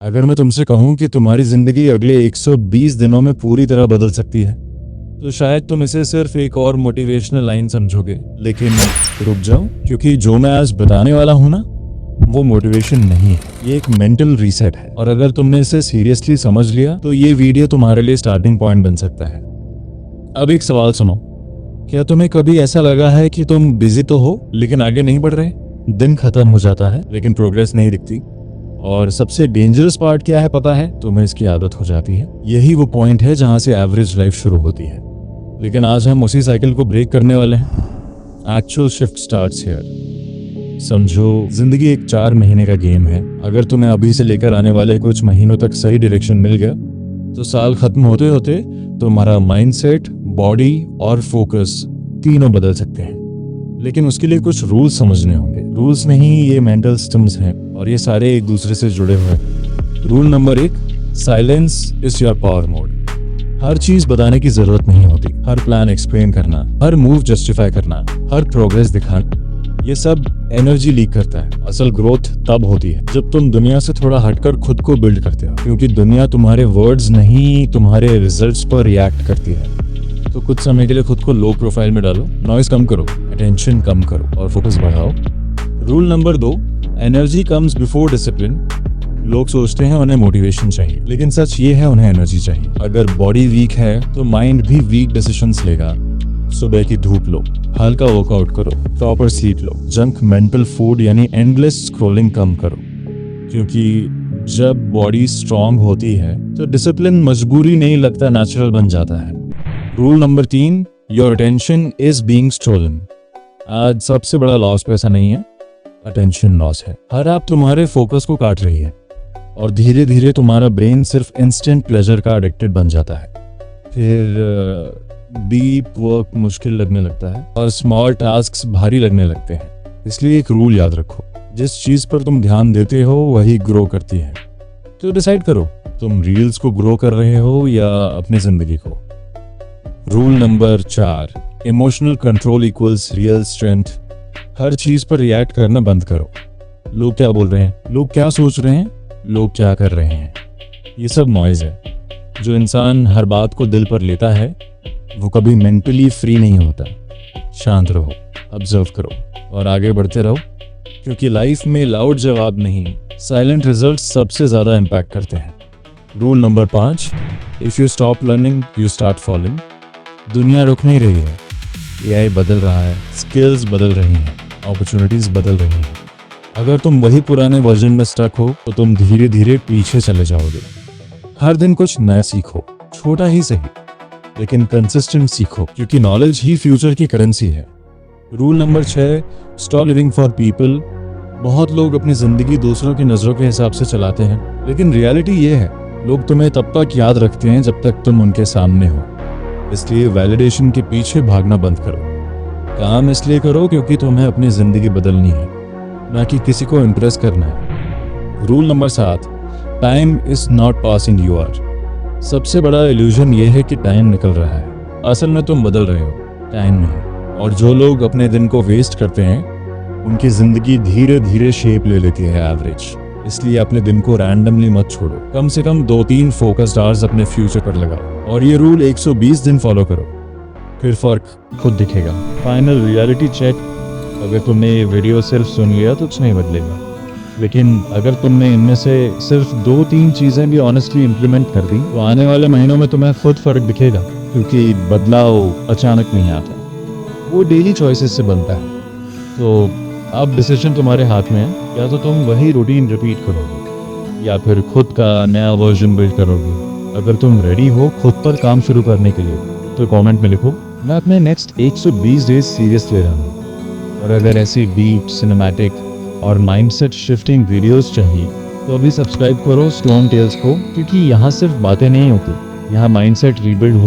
अगर मैं तुमसे कहूं कि तुम्हारी जिंदगी अगले 120 दिनों में पूरी तरह बदल सकती है, तो शायद तुम इसे सिर्फ एक और मोटिवेशनल लाइन समझोगे। लेकिन रुक जाओ, क्योंकि जो मैं आज बताने वाला हूं ना, वो मोटिवेशन नहीं है, ये एक मेंटल रीसेट है। और अगर तुमने इसे सीरियसली समझ लिया तो ये वीडियो तुम्हारे लिए स्टार्टिंग पॉइंट बन सकता है। अब एक सवाल सुनो, क्या तुम्हें कभी ऐसा लगा है कि तुम बिजी तो हो लेकिन आगे नहीं बढ़ रहे? दिन खत्म हो जाता है लेकिन प्रोग्रेस नहीं दिखती। और सबसे डेंजरस पार्ट क्या है पता है? तुम्हें इसकी आदत हो जाती है। यही वो पॉइंट है जहां से एवरेज लाइफ शुरू होती है। लेकिन आज हम उसी साइकिल को ब्रेक करने वाले हैं। Actual shift starts here. समझो, जिंदगी एक 4 महीने का गेम है। अगर तुम्हें अभी से लेकर आने वाले कुछ महीनों तक सही डायरेक्शन मिल गया तो साल खत्म होते होते तुम्हारा माइंडसेट, बॉडी और फोकस तीनों बदल सकते हैं। लेकिन उसके लिए कुछ रूल्स समझने होंगे। रूल्स नहीं, ये मेंटल सिस्टम्स हैं और ये सारे एक दूसरे से जुड़े हुए हैं। Rule number 1, silence is your power mode. हर चीज बताने की जरूरत नहीं होती। हर प्लान एक्सप्लेन करना, हर मूव जस्टिफाई करना, हर प्रोग्रेस दिखाना, ये सब एनर्जी लीक करता है। असल ग्रोथ तब होती है जब तुम दुनिया से थोड़ा हटकर खुद को बिल्ड करते हो, क्योंकि दुनिया तुम्हारे वर्ड्स नहीं, तुम्हारे रिजल्ट्स पर रिएक्ट करती है। तो कुछ समय के लिए खुद को लो प्रोफाइल में डालो, नॉइज कम करो, अटेंशन कम करो और फोकस बढ़ाओ। Rule number 2, energy comes before discipline. लोग सोचते हैं उन्हें मोटिवेशन चाहिए, लेकिन सच ये है उन्हें एनर्जी चाहिए। अगर बॉडी वीक है तो माइंड भी वीक डिसीजंस लेगा। सुबह की धूप लो, हल्का वर्कआउट करो, प्रॉपर स्लीप लो, जंक मेंटल फूड यानी एंडलेस स्क्रॉलिंग कम करो। क्योंकि जब बॉडी स्ट्रांग होती है तो डिसिप्लिन मजबूरी नहीं लगता, नेचुरल बन जाता है। Rule number 3, your attention is being stolen. आज सबसे बड़ा लॉस पैसा नहीं है, अटेंशन लॉस है। हर ऐप तुम्हारे फोकस को काट रही है और धीरे धीरे तुम्हारा ब्रेन सिर्फ इंस्टेंट प्लेजर का एडिक्टेड बन जाता है। फिर डीप वर्क मुश्किल लगने लगता है और स्मॉल टास्क्स भारी लगने लगते हैं। इसलिए एक रूल याद रखो, जिस चीज पर तुम ध्यान देते हो वही ग्रो करती है। तो डिसाइड करो, तुम रील्स को ग्रो कर रहे हो या अपनी जिंदगी को। Rule number 4, emotional control equals real strength. हर चीज पर रिएक्ट करना बंद करो। लोग क्या बोल रहे हैं, लोग क्या सोच रहे हैं, लोग क्या कर रहे हैं, ये सब नॉइज है। जो इंसान हर बात को दिल पर लेता है वो कभी मेंटली फ्री नहीं होता। शांत रहो, ऑब्जर्व करो और आगे बढ़ते रहो, क्योंकि लाइफ में लाउड जवाब नहीं, साइलेंट रिजल्ट सबसे ज्यादा इम्पैक्ट करते हैं। Rule number 5, if you stop learning you start falling. दुनिया रुक नहीं रही है, एआई बदल रहा है, स्किल्स बदल रही हैं, अपॉर्चुनिटीज बदल रही हैं। अगर तुम वही पुराने वर्जन में स्टक हो तो तुम धीरे धीरे पीछे चले जाओगे। हर दिन कुछ नया सीखो, छोटा ही सही, लेकिन कंसिस्टेंट सीखो, क्योंकि नॉलेज ही फ्यूचर की करेंसी है। Rule number 6, stop living for people. बहुत लोग अपनी जिंदगी दूसरों की नजरों के हिसाब से चलाते हैं, लेकिन रियलिटी ये है, लोग तुम्हें तब तक याद रखते हैं जब तक तुम उनके सामने हो। इसलिए वैलिडेशन के पीछे भागना बंद करो। काम इसलिए करो क्योंकि तुम्हें अपनी जिंदगी बदलनी है, ना कि किसी को इम्प्रेस करना है। Rule number 7, time is not passing, you are. सबसे बड़ा इल्यूजन ये है कि टाइम निकल रहा है, असल में तुम बदल रहे हो, टाइम नहीं। और जो लोग अपने दिन को वेस्ट करते हैं उनकी जिंदगी धीरे धीरे शेप ले लेती है एवरेज। इसलिए अपने दिन को रैंडमली मत छोड़ो, कम से कम 2-3 फोकस्ड आवर्स अपने फ्यूचर पर लगाओ और ये रूल 120 दिन फॉलो करो, फिर फर्क खुद दिखेगा। फाइनल रियलिटी चेक, अगर तुमने ये वीडियो सिर्फ सुन लिया तो कुछ नहीं बदलेगा, लेकिन अगर तुमने इनमें से सिर्फ 2-3 चीजें भी ऑनेस्टली इंप्लीमेंट कर दी तो आने वाले महीनों में तुम्हें खुद फर्क दिखेगा। क्योंकि बदलाव अचानक नहीं आता, वो डेली चॉइसेस से बनता है। तो अब डिसीजन तुम्हारे हाथ में है, या तो तुम वही रूटीन रिपीट करोगे या फिर खुद का नया वर्जन बिल्ड करोगे। अगर तुम रेडी हो खुद पर काम शुरू करने के लिए तो कमेंट में लिखो, मैं अपने नेक्स्ट 120 डेज सीरियस ले रहा हूँ। और अगर ऐसी डीप, सिनेमैटिक और माइंडसेट शिफ्टिंग वीडियोस चाहिए तो अभी सब्सक्राइब करो स्टोन टेल्स को, क्योंकि यहाँ सिर्फ बातें नहीं होती, यहाँ माइंडसेट रीबिल्ड हो